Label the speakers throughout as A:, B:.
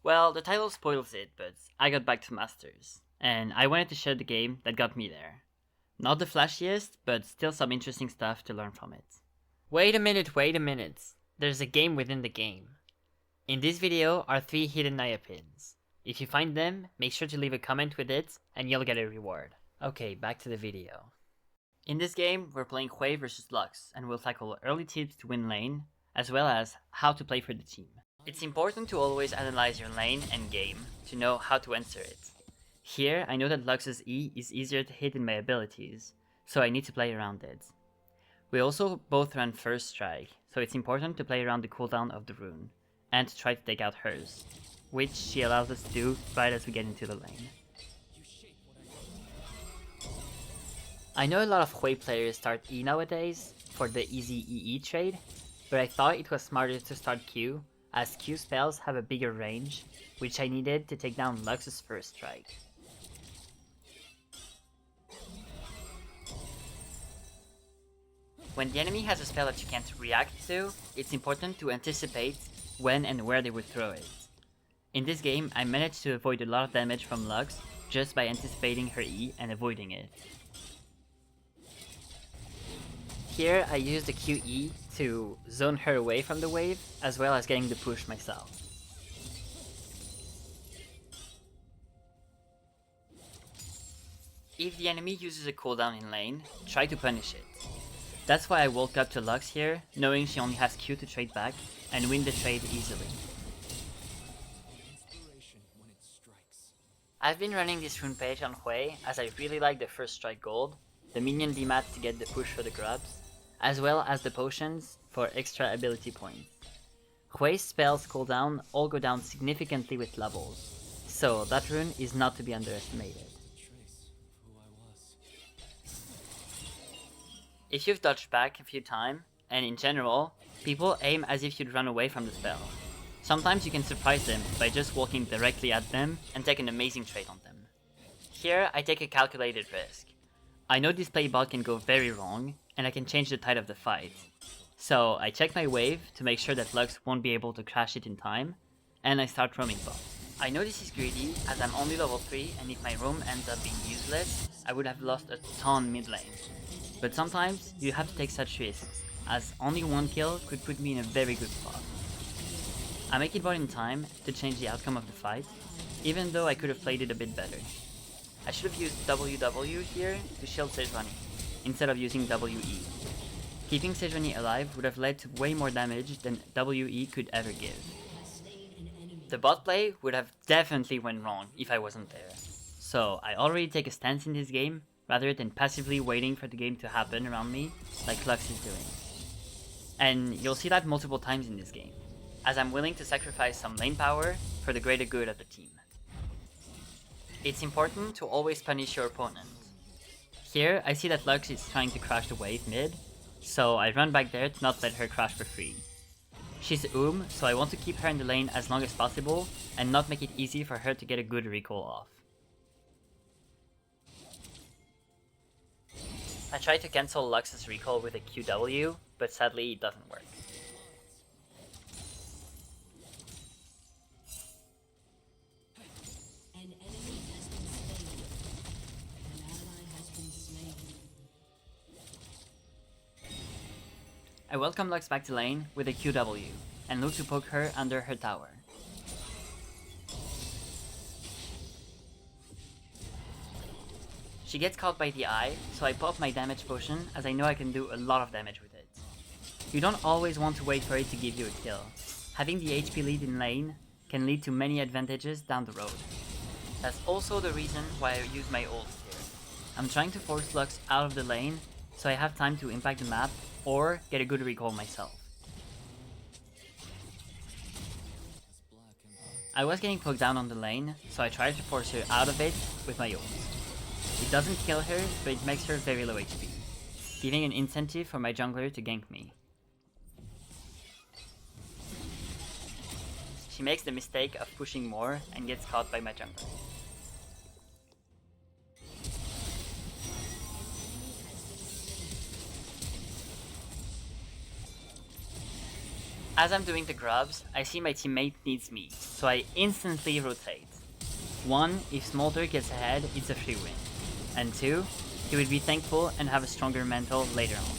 A: Well, the title spoils it, but I got back to Masters, and I wanted to share the game that got me there. Not the flashiest, but still some interesting stuff to learn from it.
B: Wait a minute. There's a game within the game. In this video are 3 hidden Naya pins. If you find them, make sure to leave a comment with it and you'll get a reward. Okay, back to the video.
A: In this game, we're playing Hwei versus Lux, and we'll tackle early tips to win lane, as well as how to play for the team. It's important to always analyze your lane and game to know how to answer it. Here, I know that Lux's E is easier to hit in my abilities, so I need to play around it. We also both run first strike, so it's important to play around the cooldown of the rune, and to try to take out hers, which she allows us to do right as we get into the lane. I know a lot of Hwei players start E nowadays for the easy EE trade, but I thought it was smarter to start Q, as Q spells have a bigger range, which I needed to take down Lux's first strike. When the enemy has a spell that you can't react to, it's important to anticipate when and where they would throw it. In this game, I managed to avoid a lot of damage from Lux just by anticipating her E and avoiding it. Here I used the QE to zone her away from the wave, as well as getting the push myself. If the enemy uses a cooldown in lane, try to punish it. That's why I woke up to Lux here, knowing she only has Q to trade back, and win the trade easily. I've been running this rune page on Hwei as I really like the first strike gold, the minion demat to get the push for the grubs, as well as the potions for extra ability points. Hwei's spells cooldown all go down significantly with levels, so that rune is not to be underestimated. If you've dodged back a few times, and in general, people aim as if you'd run away from the spell. Sometimes you can surprise them by just walking directly at them and take an amazing trade on them. Here I take a calculated risk. I know this play bot can go very wrong, and I can change the tide of the fight. So I check my wave to make sure that Lux won't be able to crash it in time, and I start roaming bot. I know this is greedy, as I'm only level 3, and if my roam ends up being useless, I would have lost a ton mid lane. But sometimes, you have to take such risks, as only one kill could put me in a very good spot. I make it bot in time to change the outcome of the fight, even though I could have played it a bit better. I should have used WW here to shield Sidelaning, instead of using WE. Keeping Sidelaning alive would have led to way more damage than WE could ever give. The bot play would have definitely went wrong if I wasn't there. So I already take a stance in this game, rather than passively waiting for the game to happen around me, like Lux is doing. And you'll see that multiple times in this game, as I'm willing to sacrifice some lane power for the greater good of the team. It's important to always punish your opponent. Here, I see that Lux is trying to crash the wave mid, so I run back there to not let her crash for free. She's so I want to keep her in the lane as long as possible, and not make it easy for her to get a good recall off. I try to cancel Lux's recall with a QW, but sadly it doesn't work. I welcome Lux back to lane with a QW, and look to poke her under her tower. She gets caught by the eye, so I pop my damage potion as I know I can do a lot of damage with it. You don't always want to wait for it to give you a kill. Having the HP lead in lane can lead to many advantages down the road. That's also the reason why I use my ult here. I'm trying to force Lux out of the lane, so I have time to impact the map or get a good recall myself. I was getting poked down on the lane, so I tried to force her out of it with my ult. It doesn't kill her, but it makes her very low HP, giving an incentive for my jungler to gank me. She makes the mistake of pushing more and gets caught by my jungler. As I'm doing the grubs, I see my teammate needs me, so I instantly rotate. 1, if Smolder gets ahead, it's a free win. And 2, he would be thankful and have a stronger mental later on.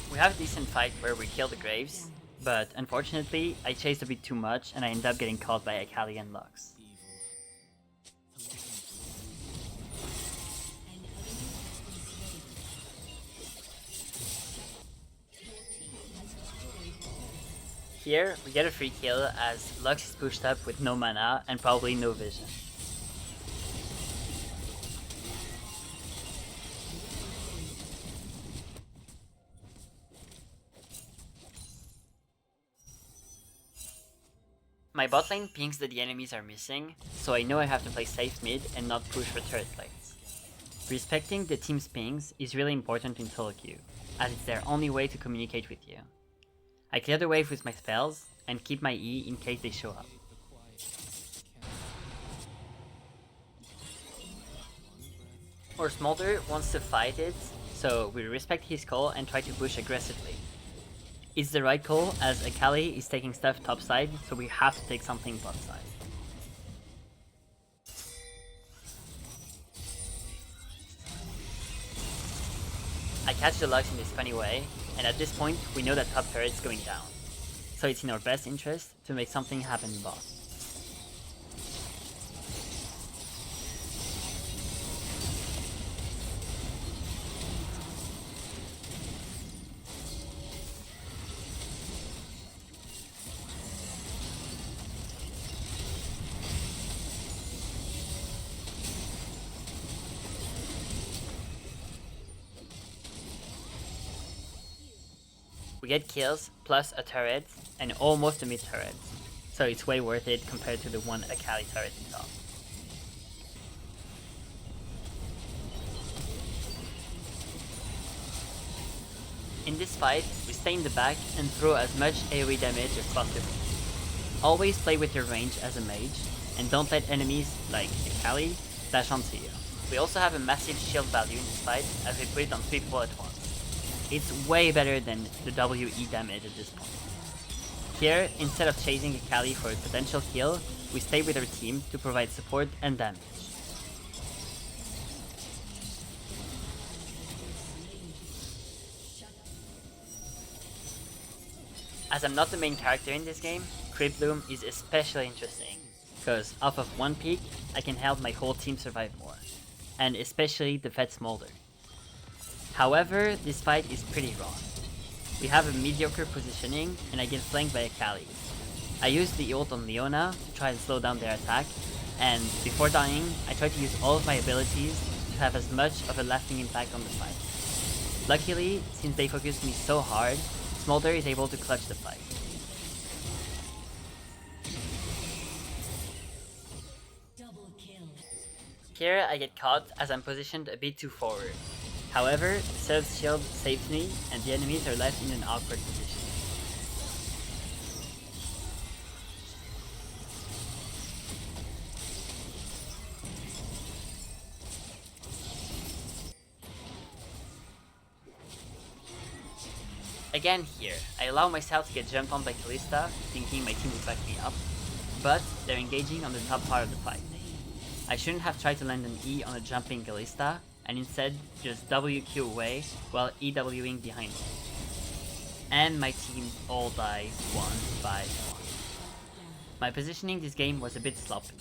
A: We have a decent fight where we kill the Graves, but unfortunately I chased a bit too much and I end up getting caught by Akali and Lux. Here, we get a free kill as Lux is pushed up with no mana and probably no vision. My bot lane pings that the enemies are missing, so I know I have to play safe mid and not push for turret plates. Respecting the team's pings is really important in solo queue, as it's their only way to communicate with you. I clear the wave with my spells, and keep my E in case they show up. Our Smolder wants to fight it, so we respect his call and try to push aggressively. It's the right call as Akali is taking stuff topside, so we have to take something bottside. I catch the Lux in this funny way, and at this point we know that top turret's going down. So it's in our best interest to make something happen in bot. We get kills, plus a turret, and almost a mid turret, so it's way worth it compared to the one Akali turret in top. In this fight, we stay in the back and throw as much AoE damage as possible. Always play with your range as a mage, and don't let enemies, like Akali, dash onto you. We also have a massive shield value in this fight, as we put it on 3 people at once. It's way better than the WE damage at this point. Here, instead of chasing Akali for a potential kill, we stay with our team to provide support and damage. As I'm not the main character in this game, Creep Bloom is especially interesting, because off of one peak, I can help my whole team survive more, and especially the Fed Smolder. However, this fight is pretty raw. We have a mediocre positioning, and I get flanked by Akali. I use the ult on Leona to try and slow down their attack, and before dying, I try to use all of my abilities to have as much of a lasting impact on the fight. Luckily, since they focused me so hard, Smolder is able to clutch the fight. Here I get caught as I'm positioned a bit too forward. However, Serv's shield saves me, and the enemies are left in an awkward position. Again here, I allow myself to get jumped on by Kalista, thinking my team would back me up, but they're engaging on the top part of the fight. I shouldn't have tried to land an E on a jumping Kalista, and instead just WQ away while EWing behind me. And my team all die 1 by 1. My positioning this game was a bit sloppy,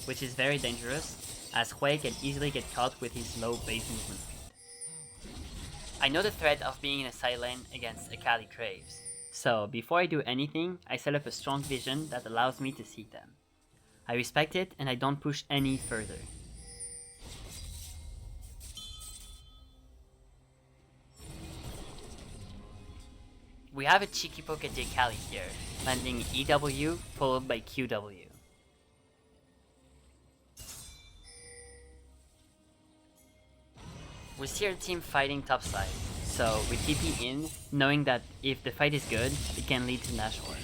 A: which is very dangerous, as Hwei can easily get caught with his low base movement speed. I know the threat of being in a side lane against Akali Graves, so before I do anything, I set up a strong vision that allows me to see them. I respect it and I don't push any further. We have a cheeky poke at the Akali here, landing EW followed by QW. We see our team fighting topside, so we TP in, knowing that if the fight is good, it can lead to Nash War.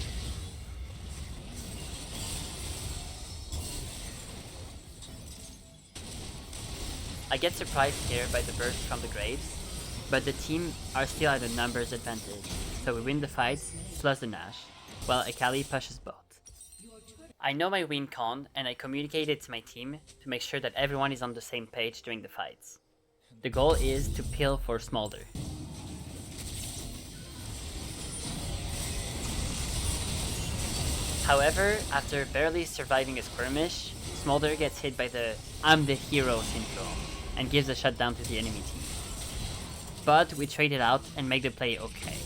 A: I get surprised here by the burst from the Graves, but the team are still at a numbers advantage, so we win the fights plus the Nash, while Akali pushes bot. I know my win con, and I communicate it to my team to make sure that everyone is on the same page during the fights. The goal is to peel for Smolder. However, after barely surviving a skirmish, Smolder gets hit by the "I'm the hero" syndrome and gives a shutdown to the enemy team. But we trade it out and make the play okay.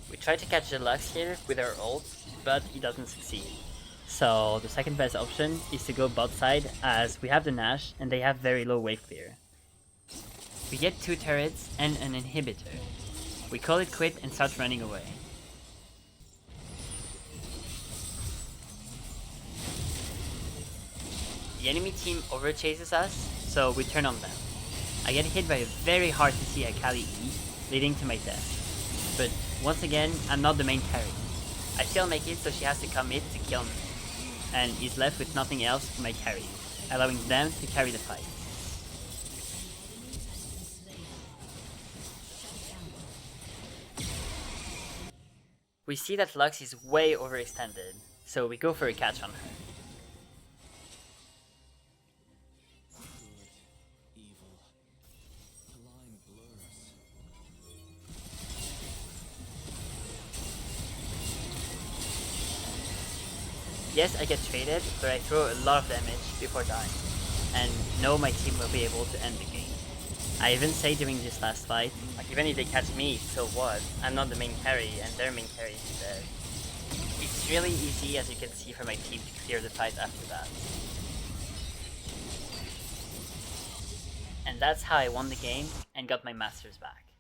A: We try to catch the Lux here with our ult, but he doesn't succeed. So the second best option is to go bot side, as we have the Nash and they have very low wave clear. We get 2 turrets and an inhibitor. We call it quit and start running away. The enemy team overchases us, so we turn on them. I get hit by a very hard to see Akali E, leading to my death. But once again, I'm not the main carry. I still make it, so she has to commit to kill me, and is left with nothing else for my carry, allowing them to carry the fight. We see that Lux is way overextended, so we go for a catch on her. Yes, I get traded, but I throw a lot of damage before dying, and know my team will be able to end the game. I even say during this last fight, like, even if they catch me, so what? I'm not the main carry, and their main carry is dead. It's really easy, as you can see from my team, to clear the fight after that. And that's how I won the game and got my masters back.